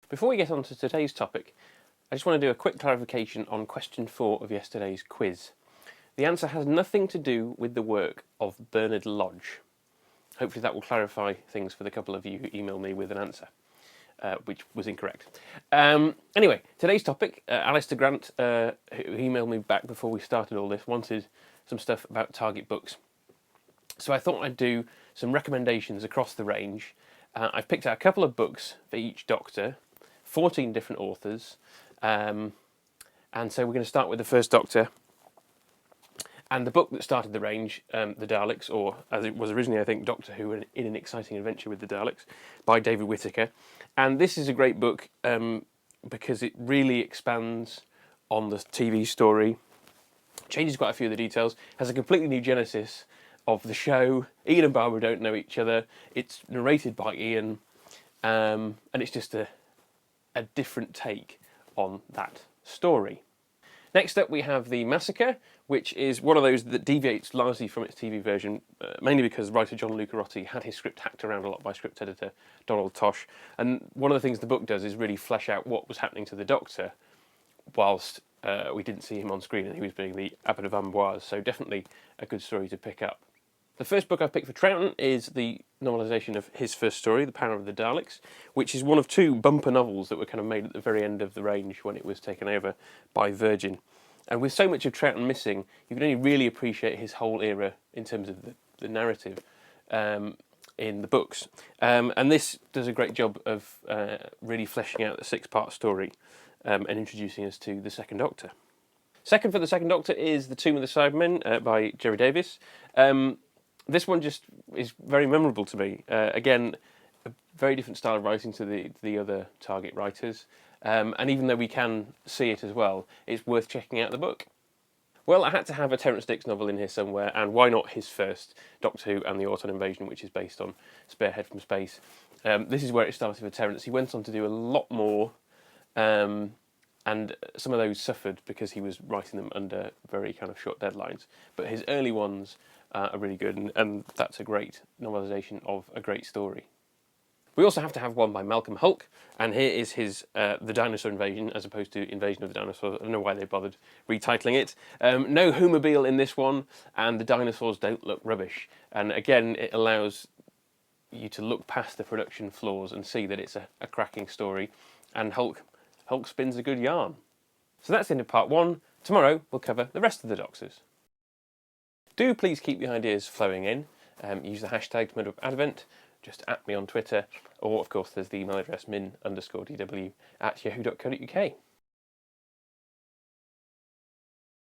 Before we get on to today's topic, I just want to do a quick clarification on question 4 of yesterday's quiz. The answer has nothing to do with the work of Bernard Lodge. Hopefully that will clarify things for the couple of you who emailed me with an answer, which was incorrect. Anyway, today's topic, Alistair Grant, who emailed me back before we started all this, wanted some stuff about Target books. So I thought I'd do some recommendations across the range. I've picked out a couple of books for each Doctor, 14 different authors, and so we're going to start with the first Doctor. And the book that started the range, The Daleks, or as it was originally, I think, Doctor Who in an Exciting Adventure with the Daleks, by David Whittaker. And this is a great book because it really expands on the TV story, changes quite a few of the details, has a completely new genesis of the show. Ian and Barbara don't know each other. It's narrated by Ian, and it's just a different take on that story. Next up we have The Massacre, which is one of those that deviates largely from its TV version, mainly because writer John Lucarotti had his script hacked around a lot by script editor Donald Tosh. And one of the things the book does is really flesh out what was happening to the Doctor whilst we didn't see him on screen and he was being the Abbot of Amboise, so definitely a good story to pick up. The first book I've picked for Troughton is the novelisation of his first story, The Power of the Daleks, which is one of two bumper novels that were kind of made at the very end of the range when it was taken over by Virgin. And with so much of Troughton missing, you can only really appreciate his whole era in terms of the narrative in the books. And this does a great job of really fleshing out the 6-part story and introducing us to the Second Doctor. Second for the Second Doctor is The Tomb of the Cybermen by Gerry Davis. This one just is very memorable to me. Again, a very different style of writing to the other Target writers. And even though we can see it as well, it's worth checking out the book. Well, I had to have a Terrance Dicks novel in here somewhere, and why not his first, Doctor Who and the Auton Invasion, which is based on Spearhead from Space. This is where it started for Terrance. He went on to do a lot more, and some of those suffered because he was writing them under very kind of short deadlines. But his early ones are really good, and that's a great novelisation of a great story. We also have to have one by Malcolm Hulke, and here is his The Dinosaur Invasion, as opposed to Invasion of the Dinosaurs. I don't know why they bothered retitling it. No Whomobile in this one, and the dinosaurs don't look rubbish. And again, it allows you to look past the production flaws and see that it's a cracking story, and Hulke spins a good yarn. So that's the end of part 1. Tomorrow we'll cover the rest of the Doctors. Do please keep the ideas flowing in. Use the hashtag TMDWP, just at me on Twitter, or of course there's the email address min_dw@yahoo.co.uk.